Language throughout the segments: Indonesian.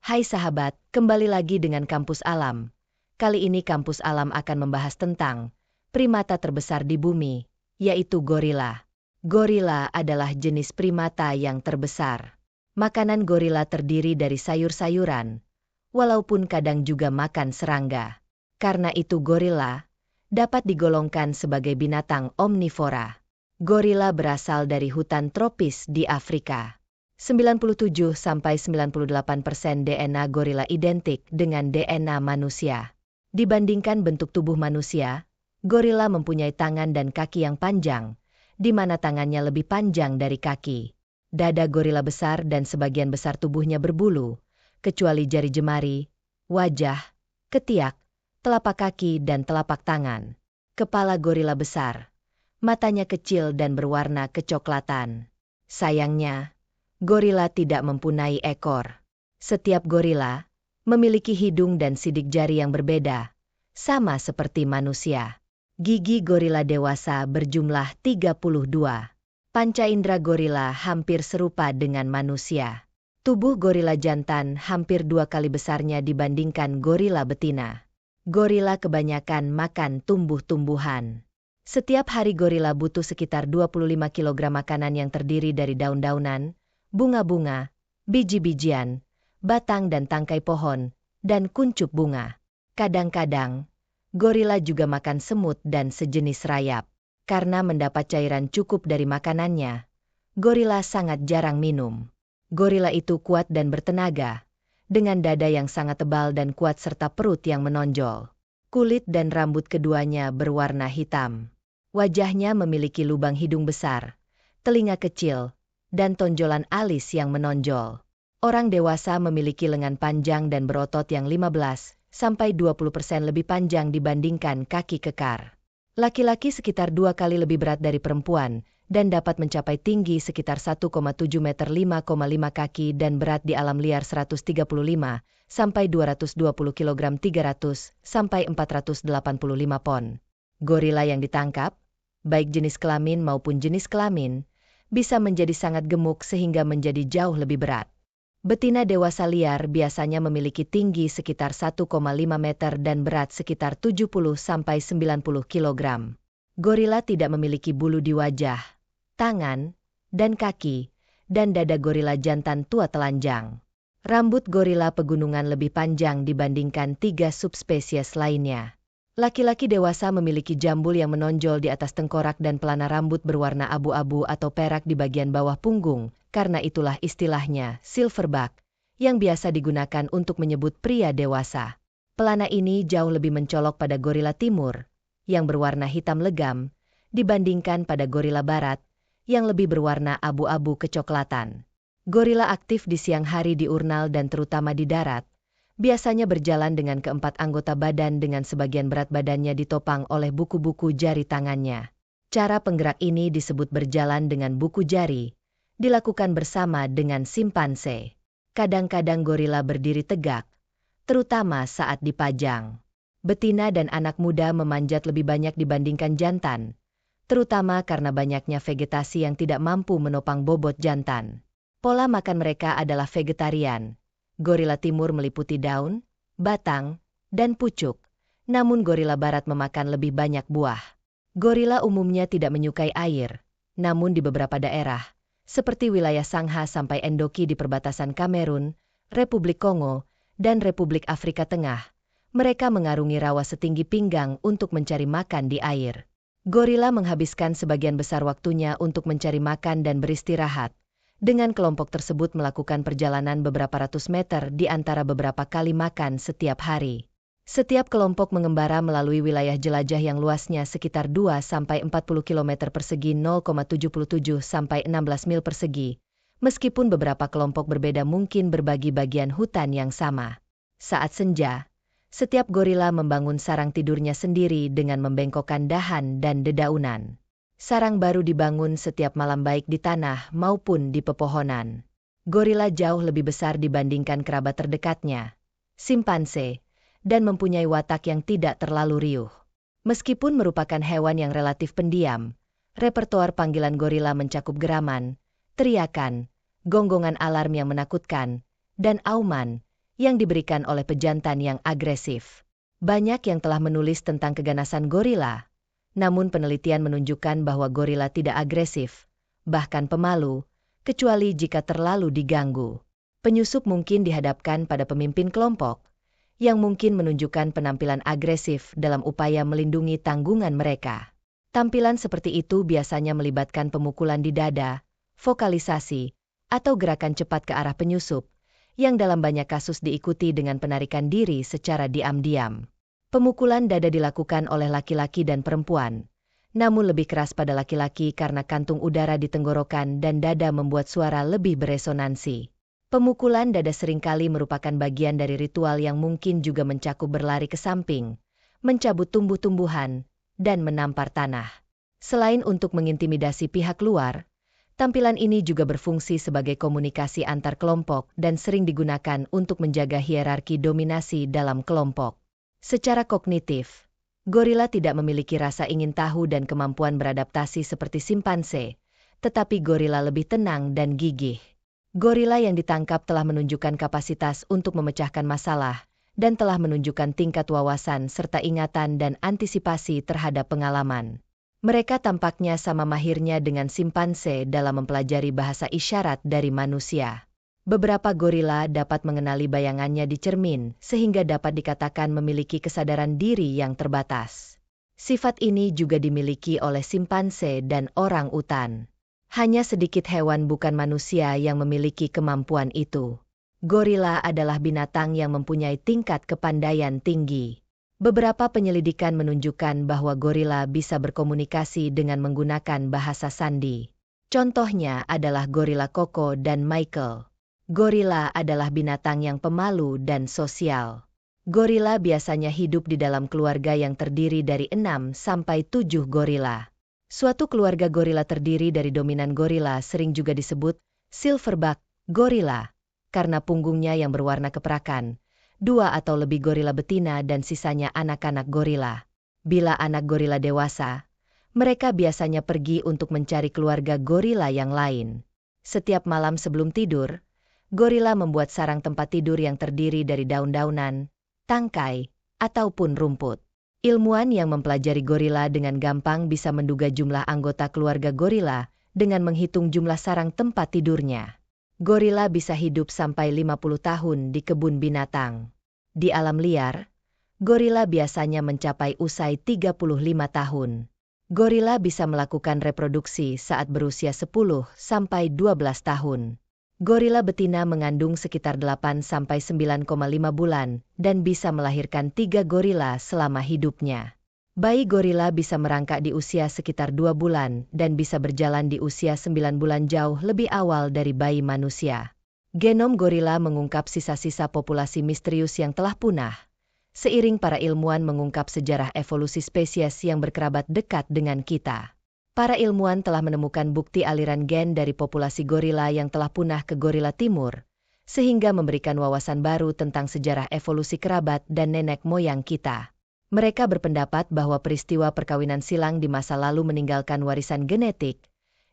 Hai sahabat, kembali lagi dengan Kampus Alam. Kali ini Kampus Alam akan membahas tentang primata terbesar di bumi, yaitu gorila. Gorila adalah jenis primata yang terbesar. Makanan gorila terdiri dari sayur-sayuran, walaupun kadang juga makan serangga. Karena itu gorila dapat digolongkan sebagai binatang omnivora. Gorila berasal dari hutan tropis di Afrika. 97–98% DNA gorila identik dengan DNA manusia. Dibandingkan bentuk tubuh manusia, gorila mempunyai tangan dan kaki yang panjang, di mana tangannya lebih panjang dari kaki. Dada gorila besar dan sebagian besar tubuhnya berbulu, kecuali jari jemari, wajah, ketiak, telapak kaki dan telapak tangan. Kepala gorila besar. Matanya kecil dan berwarna kecoklatan. Sayangnya, gorila tidak mempunyai ekor. Setiap gorila memiliki hidung dan sidik jari yang berbeda, sama seperti manusia. Gigi gorila dewasa berjumlah 32. Panca indera gorila hampir serupa dengan manusia. Tubuh gorila jantan hampir 2 kali besarnya dibandingkan gorila betina. Gorila kebanyakan makan tumbuh-tumbuhan. Setiap hari gorila butuh sekitar 25 kg makanan yang terdiri dari daun-daunan, bunga-bunga, biji-bijian, batang dan tangkai pohon, dan kuncup bunga. Kadang-kadang, gorila juga makan semut dan sejenis rayap. Karena mendapat cairan cukup dari makanannya, gorila sangat jarang minum. Gorila itu kuat dan bertenaga, dengan dada yang sangat tebal dan kuat serta perut yang menonjol. Kulit dan rambut keduanya berwarna hitam. Wajahnya memiliki lubang hidung besar, telinga kecil, dan tonjolan alis yang menonjol. Orang dewasa memiliki lengan panjang dan berotot yang 15–20% lebih panjang dibandingkan kaki kekar. Laki-laki sekitar 2 kali lebih berat dari perempuan, dan dapat mencapai tinggi sekitar 1,7 meter 5,5 kaki dan berat di alam liar 135–220 kg 300–485 pon. Gorila yang ditangkap, baik jenis kelamin maupun jenis kelamin, bisa menjadi sangat gemuk sehingga menjadi jauh lebih berat. Betina dewasa liar biasanya memiliki tinggi sekitar 1,5 meter dan berat sekitar 70–90 kg. Gorila tidak memiliki bulu di wajah, tangan, dan kaki, dan dada gorila jantan tua telanjang. Rambut gorila pegunungan lebih panjang dibandingkan 3 subspesies lainnya. Laki-laki dewasa memiliki jambul yang menonjol di atas tengkorak dan pelana rambut berwarna abu-abu atau perak di bagian bawah punggung, karena itulah istilahnya silverback, yang biasa digunakan untuk menyebut pria dewasa. Pelana ini jauh lebih mencolok pada gorila timur, yang berwarna hitam legam, dibandingkan pada gorila barat, yang lebih berwarna abu-abu kecoklatan. Gorila aktif di siang hari diurnal dan terutama di darat. Biasanya berjalan dengan keempat anggota badan dengan sebagian berat badannya ditopang oleh buku-buku jari tangannya. Cara penggerak ini disebut berjalan dengan buku jari, dilakukan bersama dengan simpanse. Kadang-kadang gorila berdiri tegak, terutama saat dipajang. Betina dan anak muda memanjat lebih banyak dibandingkan jantan, terutama karena banyaknya vegetasi yang tidak mampu menopang bobot jantan. Pola makan mereka adalah vegetarian. Gorila timur meliputi daun, batang, dan pucuk, namun gorila barat memakan lebih banyak buah. Gorila umumnya tidak menyukai air, namun di beberapa daerah, seperti wilayah Sangha sampai Endoki di perbatasan Kamerun, Republik Kongo, dan Republik Afrika Tengah, mereka mengarungi rawa setinggi pinggang untuk mencari makan di air. Gorila menghabiskan sebagian besar waktunya untuk mencari makan dan beristirahat. Dengan kelompok tersebut melakukan perjalanan beberapa ratus meter di antara beberapa kali makan setiap hari. Setiap kelompok mengembara melalui wilayah jelajah yang luasnya sekitar 2–40 km persegi 0,77–16 mil persegi, meskipun beberapa kelompok berbeda mungkin berbagi bagian hutan yang sama. Saat senja, setiap gorila membangun sarang tidurnya sendiri dengan membengkokkan dahan dan dedaunan. Sarang baru dibangun setiap malam baik di tanah maupun di pepohonan. Gorila jauh lebih besar dibandingkan kerabat terdekatnya, simpanse, dan mempunyai watak yang tidak terlalu riuh. Meskipun merupakan hewan yang relatif pendiam, repertoar panggilan gorila mencakup geraman, teriakan, gonggongan alarm yang menakutkan, dan auman, yang diberikan oleh pejantan yang agresif. Banyak yang telah menulis tentang keganasan gorila, namun penelitian menunjukkan bahwa gorila tidak agresif, bahkan pemalu, kecuali jika terlalu diganggu. Penyusup mungkin dihadapkan pada pemimpin kelompok, yang mungkin menunjukkan penampilan agresif dalam upaya melindungi tanggungan mereka. Tampilan seperti itu biasanya melibatkan pemukulan di dada, vokalisasi, atau gerakan cepat ke arah penyusup, yang dalam banyak kasus diikuti dengan penarikan diri secara diam-diam. Pemukulan dada dilakukan oleh laki-laki dan perempuan, namun lebih keras pada laki-laki karena kantung udara di tenggorokan dan dada membuat suara lebih beresonansi. Pemukulan dada seringkali merupakan bagian dari ritual yang mungkin juga mencakup berlari ke samping, mencabut tumbuh-tumbuhan, dan menampar tanah. Selain untuk mengintimidasi pihak luar, tampilan ini juga berfungsi sebagai komunikasi antar kelompok dan sering digunakan untuk menjaga hierarki dominasi dalam kelompok. Secara kognitif, gorila tidak memiliki rasa ingin tahu dan kemampuan beradaptasi seperti simpanse, tetapi gorila lebih tenang dan gigih. Gorila yang ditangkap telah menunjukkan kapasitas untuk memecahkan masalah dan telah menunjukkan tingkat wawasan serta ingatan dan antisipasi terhadap pengalaman. Mereka tampaknya sama mahirnya dengan simpanse dalam mempelajari bahasa isyarat dari manusia. Beberapa gorila dapat mengenali bayangannya di cermin sehingga dapat dikatakan memiliki kesadaran diri yang terbatas. Sifat ini juga dimiliki oleh simpanse dan orang utan. Hanya sedikit hewan bukan manusia yang memiliki kemampuan itu. Gorila adalah binatang yang mempunyai tingkat kepandaian tinggi. Beberapa penyelidikan menunjukkan bahwa gorila bisa berkomunikasi dengan menggunakan bahasa sandi. Contohnya adalah gorila Koko dan Michael. Gorila adalah binatang yang pemalu dan sosial. Gorila biasanya hidup di dalam keluarga yang terdiri dari 6 sampai 7 gorila. Suatu keluarga gorila terdiri dari dominan gorila sering juga disebut silverback gorila, karena punggungnya yang berwarna keperakan, 2 atau lebih gorila betina dan sisanya anak-anak gorila. Bila anak gorila dewasa, mereka biasanya pergi untuk mencari keluarga gorila yang lain. Setiap malam sebelum tidur, gorila membuat sarang tempat tidur yang terdiri dari daun-daunan, tangkai, ataupun rumput. Ilmuwan yang mempelajari gorila dengan gampang bisa menduga jumlah anggota keluarga gorila dengan menghitung jumlah sarang tempat tidurnya. Gorila bisa hidup sampai 50 tahun di kebun binatang. Di alam liar, gorila biasanya mencapai usia 35 tahun. Gorila bisa melakukan reproduksi saat berusia 10 sampai 12 tahun. Gorila betina mengandung sekitar 8-9,5 bulan dan bisa melahirkan 3 gorila selama hidupnya. Bayi gorila bisa merangkak di usia sekitar 2 bulan dan bisa berjalan di usia 9 bulan jauh lebih awal dari bayi manusia. Genom gorila mengungkap sisa-sisa populasi misterius yang telah punah, seiring para ilmuwan mengungkap sejarah evolusi spesies yang berkerabat dekat dengan kita. Para ilmuwan telah menemukan bukti aliran gen dari populasi gorila yang telah punah ke gorila timur, sehingga memberikan wawasan baru tentang sejarah evolusi kerabat dan nenek moyang kita. Mereka berpendapat bahwa peristiwa perkawinan silang di masa lalu meninggalkan warisan genetik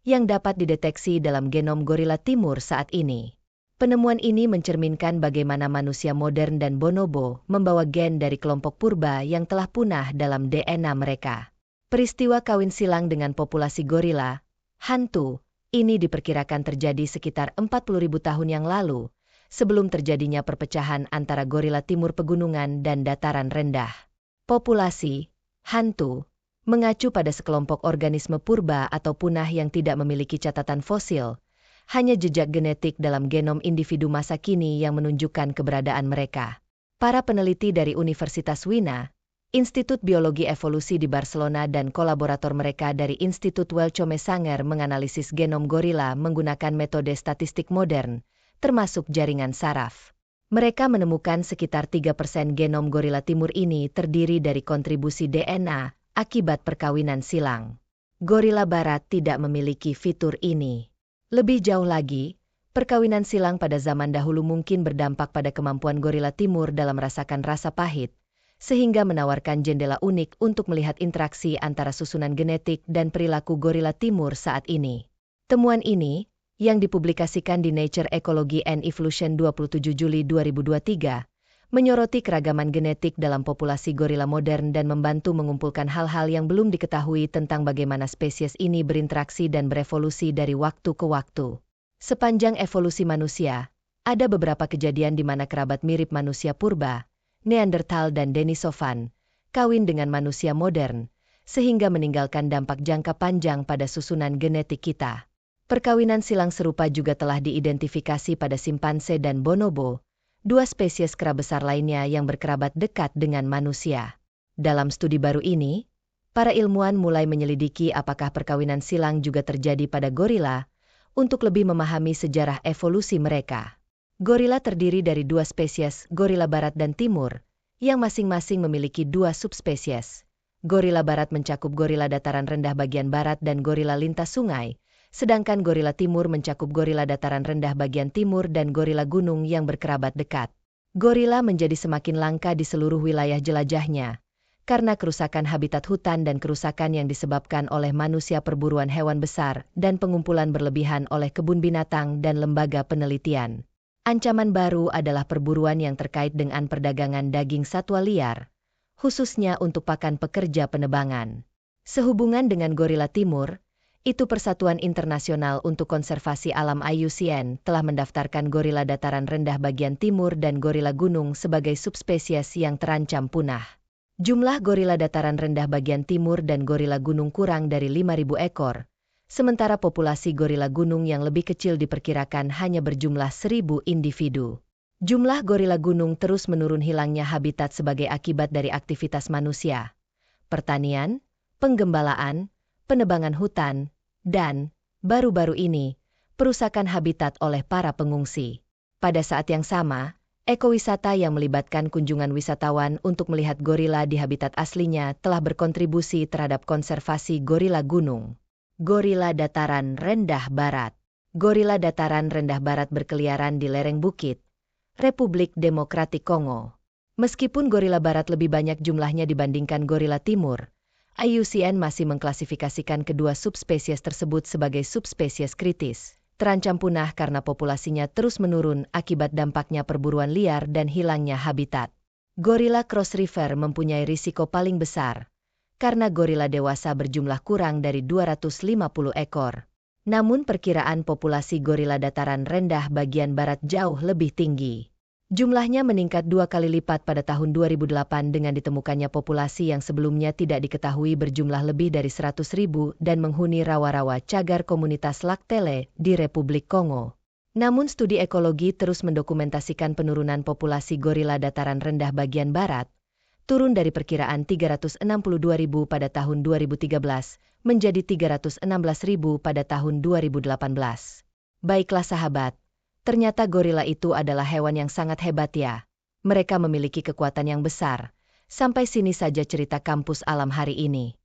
yang dapat dideteksi dalam genom gorila timur saat ini. Penemuan ini mencerminkan bagaimana manusia modern dan bonobo membawa gen dari kelompok purba yang telah punah dalam DNA mereka. Peristiwa kawin silang dengan populasi gorila, hantu, ini diperkirakan terjadi sekitar 40.000 tahun yang lalu, sebelum terjadinya perpecahan antara gorila timur pegunungan dan dataran rendah. Populasi, hantu, mengacu pada sekelompok organisme purba atau punah yang tidak memiliki catatan fosil, hanya jejak genetik dalam genom individu masa kini yang menunjukkan keberadaan mereka. Para peneliti dari Universitas Wina, Institut Biologi Evolusi di Barcelona dan kolaborator mereka dari Institut Wellcome Sanger menganalisis genom gorila menggunakan metode statistik modern, termasuk jaringan saraf. Mereka menemukan sekitar 3% genom gorila timur ini terdiri dari kontribusi DNA akibat perkawinan silang. Gorila barat tidak memiliki fitur ini. Lebih jauh lagi, perkawinan silang pada zaman dahulu mungkin berdampak pada kemampuan gorila timur dalam merasakan rasa pahit, sehingga menawarkan jendela unik untuk melihat interaksi antara susunan genetik dan perilaku gorila timur saat ini. Temuan ini, yang dipublikasikan di Nature Ecology and Evolution 27 Juli 2023, menyoroti keragaman genetik dalam populasi gorila modern dan membantu mengumpulkan hal-hal yang belum diketahui tentang bagaimana spesies ini berinteraksi dan berevolusi dari waktu ke waktu. Sepanjang evolusi manusia, ada beberapa kejadian di mana kerabat mirip manusia purba, Neanderthal dan Denisovan, kawin dengan manusia modern, sehingga meninggalkan dampak jangka panjang pada susunan genetik kita. Perkawinan silang serupa juga telah diidentifikasi pada simpanse dan bonobo, dua spesies kera besar lainnya yang berkerabat dekat dengan manusia. Dalam studi baru ini, para ilmuwan mulai menyelidiki apakah perkawinan silang juga terjadi pada gorila, untuk lebih memahami sejarah evolusi mereka. Gorila terdiri dari dua spesies, gorila barat dan timur, yang masing-masing memiliki dua subspesies. Gorila barat mencakup gorila dataran rendah bagian barat dan gorila lintas sungai, sedangkan gorila timur mencakup gorila dataran rendah bagian timur dan gorila gunung yang berkerabat dekat. Gorila menjadi semakin langka di seluruh wilayah jelajahnya, karena kerusakan habitat hutan dan kerusakan yang disebabkan oleh manusia, perburuan hewan besar, dan pengumpulan berlebihan oleh kebun binatang dan lembaga penelitian. Ancaman baru adalah perburuan yang terkait dengan perdagangan daging satwa liar, khususnya untuk pakan pekerja penebangan. Sehubungan dengan gorila timur, itu Persatuan Internasional untuk Konservasi Alam IUCN telah mendaftarkan gorila dataran rendah bagian timur dan gorila gunung sebagai subspesies yang terancam punah. Jumlah gorila dataran rendah bagian timur dan gorila gunung kurang dari 5.000 ekor, sementara populasi gorila gunung yang lebih kecil diperkirakan hanya berjumlah 1.000 individu. Jumlah gorila gunung terus menurun, hilangnya habitat sebagai akibat dari aktivitas manusia, pertanian, penggembalaan, penebangan hutan, dan, baru-baru ini, perusakan habitat oleh para pengungsi. Pada saat yang sama, ekowisata yang melibatkan kunjungan wisatawan untuk melihat gorila di habitat aslinya telah berkontribusi terhadap konservasi gorila gunung. Gorila dataran rendah barat. Gorila dataran rendah barat berkeliaran di lereng bukit Republik Demokratik Kongo. Meskipun gorila barat lebih banyak jumlahnya dibandingkan gorila timur, IUCN masih mengklasifikasikan kedua subspesies tersebut sebagai subspesies kritis, terancam punah karena populasinya terus menurun akibat dampaknya perburuan liar dan hilangnya habitat. Gorila Cross River mempunyai risiko paling besar, karena gorila dewasa berjumlah kurang dari 250 ekor. Namun perkiraan populasi gorila dataran rendah bagian barat jauh lebih tinggi. Jumlahnya meningkat 2 kali lipat pada tahun 2008 dengan ditemukannya populasi yang sebelumnya tidak diketahui berjumlah lebih dari 100.000 dan menghuni rawa-rawa cagar komunitas Laktele di Republik Kongo. Namun studi ekologi terus mendokumentasikan penurunan populasi gorila dataran rendah bagian barat, turun dari perkiraan 362.000 pada tahun 2013 menjadi 316.000 pada tahun 2018. Baiklah sahabat, ternyata gorila itu adalah hewan yang sangat hebat ya. Mereka memiliki kekuatan yang besar. Sampai sini saja cerita kampus alam hari ini.